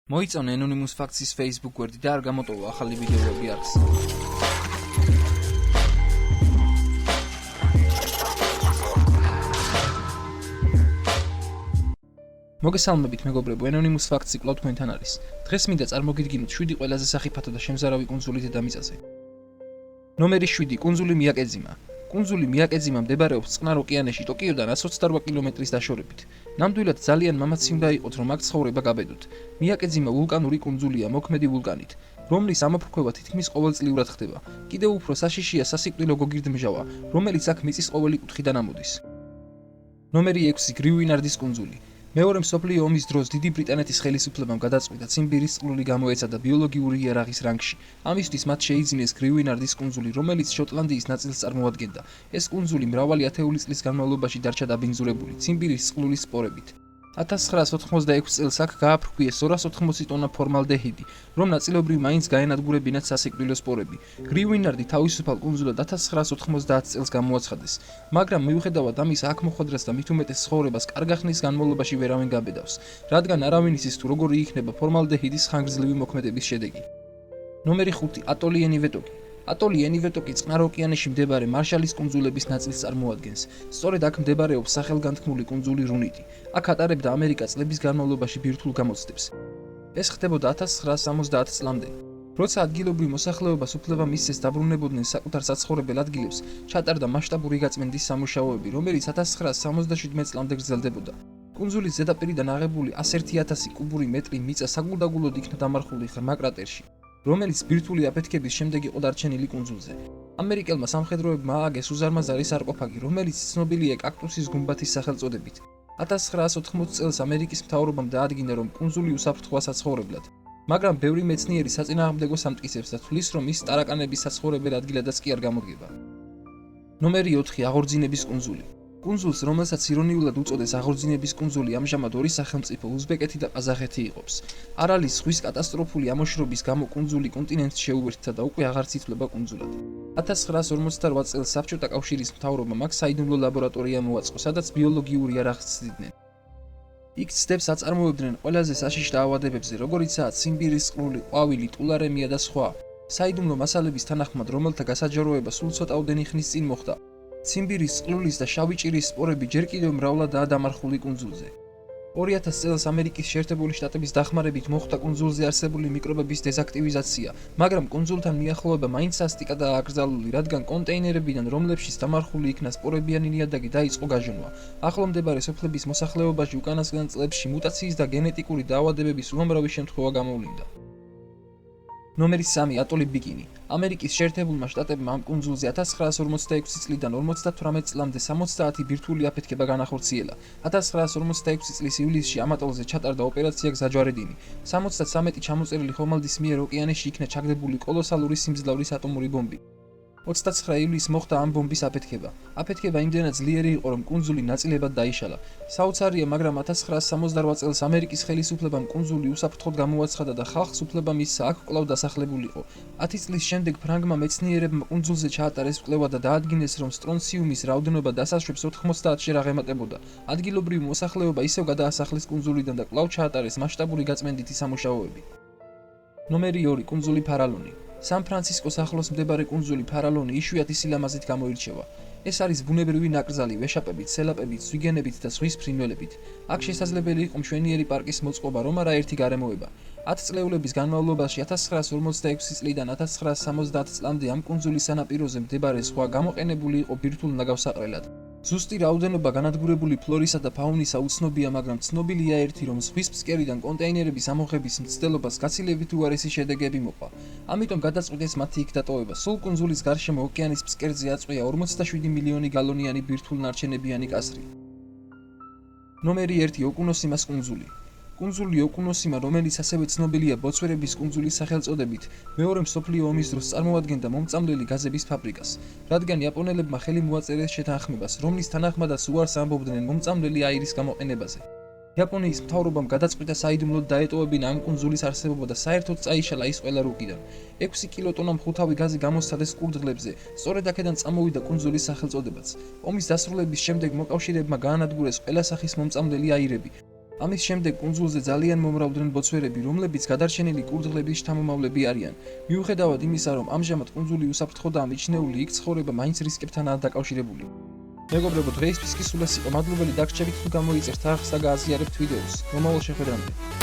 მოიწონე Anonymous Facts-ის Facebook გვერდი და არ გამოტოვა ახალი ვიდეოები არხს. მოგესალმებით მეგობრებო, Anonymous Facts-ი კვლავ თქვენთან არის. დღეს მინდა წარმოგიდგინოთ 7 ყველაზე სახიფათო და შემზარავი კუნძული დედამიწაზე. ნომერი 7 კუნძული მიაკეძიმა. კუნძული მიაკეძიმა მდებარეობს წყნარ ოკეანეში ტოკიოდან 128 კილომეტრის დაშორებით. ნამდვილად ძალიან მამაცი უნდა იყოთ, რომ აქ ცხოვრება გაბედოთ. მიაკეძიმა ვულკანური კუნძულია მოქმედი ვულკანით, რომლის ამოფრქვევა თითქმის ყოველწლიურად ხდება. კიდევ უფრო საშიშია სასიკვდილო გოგირდმჟავა, რომელიც აქ მიწის ყოველი კუთხიდან ამოდის. ნომერი 6 გრიუინარდის კუნძული. მეორე მსოფლიო ომის დროს დიდი ბრიტანეთის ხელისუფლებამ გადაწყვიტა ციმბირის წყლული გამოეცადა ბიოლოგიური იარაღის რანგში. ამისთვის მათ შეიძინეს გრიუინარდის კუნძული, რომელიც შოტლანდიის ნაწილს წარმოადგენდა. ეს კუნძული მრავალი ათეული წლის განმავლობაში დარჩა დაბინძურებული ციმბირის წყლულის სპორებით. 1986 წელს აქ გააფრქვიეს 280 ტონა ფორმალდეჰიდი, რომ ნაწილობრივ მაინც გაენადგურებინათ სასიკვდილო სპორები. გრიუინარდი თავისუფალ კუნძულად 1990 წელს გამოაცხადეს, მაგრამ მიუხედავად ამისა აქ მოხვედრას და მით უმეტეს ცხოვრებას კარგა ხნის განმავლობაში ვერავინ გაბედავს, რადგან არავინ იცის თუ როგორი იქნება ფორმალდეჰიდის ხანგრძლივი მოქმედების შედეგი. ნომერი 5 ატოლი ენივეტოკი. ატოლი ენივეტოკი წყნარ ოკეანეში მდებარე მარშალის კუნძულების ნაწილს წარმოადგენს. სწორედ აქ მდებარეობს სახელგანთქმული კუნძული რუნიტი. აქ ატარებდა ამერიკა წლების განმავლობაში ბირთვულ გამოცდებს. ეს ხდებოდა 1970 წლამდე. როცა ადგილობრივ მოსახლეობას უფლება მისცეს დაბრუნებოდნენ საკუთარ საცხოვრებელ ადგილებს, ჩატარდა მასშტაბური გაწმენდის სამუშაოები, რომელიც 1977 წლამდე გრძელდებოდა. კუნძულის ზედაპირიდან აღებული 101,000 კუბური მეტრი მიწა საგულდაგულოდ იქნა დამარხული ღრმა კრატერში, რომელიც ბირთვული აფეთქების შემდეგ იყო დარჩენილი კუნძულზე. ამერიკელმა სამხედროებმა ააგეს უზარმაზარი სარკოფაგი, რომელიც ცნობილია კაქტუსის გუმბათის სახელწოდებით. 1980 წელს ამერიკის მთავრობამ დაადგინა, რომ კუნძული უსაფრთხოა საცხოვრებლად, მაგრამ ბევრი მეცნიერი საწინააღმდეგოს ამტკიცებს და თვლის, რომ ის ტარაკანების საცხოვრებელ ადგილადაც კი არ გამოდგება. ნომერი 4 აღორძინების კუნძული. კუნძულს, რომელსაც ირონიულად უწოდეს აღორძინების კუნძული, ამჟამად ორი სახელმწიფო უზბეკეთი და ყაზახეთი იყოფს. არალის ზღვის კატასტროფული ამოშრობის გამო კუნძული კონტინენტს შეუერთდა და უკვე აღარც ითვლება კუნძულად. 1958 წელს საბჭოთა კავშირის მთავრობამ აქ საიდუმლო ლაბორატორია მოაწყო, სადაც ბიოლოგიურ იარაღს ცდიდნენ. იქ ცდებს აწარმოებდნენ ყველაზე საშიშ დაავადებებზე, როგორიცაა ციმბირის წყლული, ყვავილი, ტულარემია და სხვა. საიდუმლო მასალების თანახმად, რომელთა გასაჯაროება სულ ცოტაოდენი ხნის წინ მოხდა, ციმბირის წყლულის და შავი ჭირის სპორები ჯერ კიდევ მრავლადაა დამარხული კუნძულზე. 2000 წელს ამერიკის შეერთებული შტატების დახმარებით მოხდა კუნძულზე არსებული მიკრობების დეზაქტივიზაცია, მაგრამ კუნძულთან მიახლოება მაინც სასტიკადაა აკრძალული, რადგან კონტეინერებიდან, რომლებშიც დამარხული იქნა სპორებიანი ნიადაგი, დაიწყო გაჟონვა. ახლო მდებარე სოფლების მოსახლეობაში უკანასკნელ წლებში მუტაციის და გენეტიკური დაავადებების უამრავი შემთხვევა გამოვლინდა. ნომერი 3 ატოლი ბიკინი. ამერიკის შეერთებულმა შტატებმა ამ კუნძულზე 1946 წლიდან 58 წლამდე 70 ბირთვული აფეთქება განახორციელა. 1956 წლის ივლისში ამ ატოლზე ჩატარდა ოპერაცია გზაჯვარედინი. 73 ჩამოწერილი ხომალდის მიერ ოკეანეში იქნა ჩაგდებული კოლოსალური სიმძლავრის ატომური ბომბი. 29 ივლისს მოხდა ამ ბომბის აფეთქება. აფეთქება იმდენად ძლიერი იყო, რომ კუნძული ნაწილებად დაიშალა. საოცარია, მაგრამ 1968 წელს ამერიკის ხელისუფლებამ კუნძული უსაფრთხოდ გამოაცხადა და ხალხს უფლება მისცა აქ კვლავ დასახლებულიყო. 10 წლის შემდეგ ფრანგმა მეცნიერებმა კუნძულზე ჩაატარეს კვლევა და დაადგინეს, რომ სტრონციუმის რაოდენობა დასაშვებს 90-ში აღემატებოდა. ადგილობრივი მოსახლეობა ისევ გადაასახლეს კუნძულიდან და კვლავ ჩაატარეს მასშტაბური გაწმენდითი სამუშაოები. ნომერი 2 კუნძული ფარალონი. სან-ფრანცისკოს ახლოს მდებარე კუნძული ფარალონი იშვიათი სილამაზით გამოირჩევა. ეს არის ბუნებრივი ნაკრძალი ვეშაპებით, სელაპებით, ზვიგენებით და ზღვის ფრინველებით. აქ შესაძლებელი იყო მშვენიერი პარკის მოწყობა, რომ არაერთი გარემოება. 10 წლეულების განმავლობაში 1946 წლიდან 1970 წლამდე ამ კუნძულის სანაპიროზე მდებარე ზღვა გამოყენებული იყო ბირთვულ ნაგავსაყრელად. ზუსტი რაოდენობა განადგურებული ფლორისა და ფაუნისა უცნობია, მაგრამ ცნობილია ერთი, რომ ზღვის ფსკერიდან კონტეინერების ამოღების მცდელობას გაცილებით უარესი შედეგები მოყვა. ამიტომ გადაწყვიტეს მათი იქ დატოვება. სულ კუნძულის გარშემო ოკეანის ფსკერზე აწყვია 47 მილიონი გალონიანი ბირთვულ-ნარჩენებიანი კასრი. ნომერი 1 ოკუნოსიმას კუნძული. კუნძული ოკუნოსიმა, რომელიც ასევე ცნობილია ბოცვერების კუნძულის სახელწოდებით, მეორე მსოფლიო ომის დროს წარმოადგენდა მომწამლელი გაზების ფაბრიკას, რადგან იაპონელებმა ხელი მოაწერეს შეთანხმებას, რომლის თანახმადაც უარს ამბობდნენ მომწამლელი აირის გამოყენებაზე. იაპონიის მთავრობამ გადაწყვიტა საიდუმლოდ დაეტოვებინა ამ კუნძულის არსებობა და საერთოდ წაიშალა ის ყველა რუკიდან. 6 კილოტონა მხუთავი გაზი გამოსცადეს კურდღლებზე, სწორედ აქედან წამოვიდა კუნძულის სახელწოდებაც. ომის დასრულების შემდეგ მოკავშირეებმა გაანადგურეს ყველა სახის მომწამლელი აირები, ამის შემდეგ კუნძულზე ძალიან მომრავლდნენ ბოცვერები, რომლებიც გადარჩენილი კურდღლების შთამომავლები არიან. მიუხედავად იმისა, რომ ამჟამად კუნძული უსაფრთხოდაა მიჩნეული, იქ ცხოვრება მაინც რისკებთანაა დაკავშირებული. მეგობრებო, დღეისთვის კი სულ ეს იყო. მადლობელი დაგრჩებით თუ გამოიწერთ ახს და გააზიარებთ ვიდეოს. მომავალ შეხვედრამდე.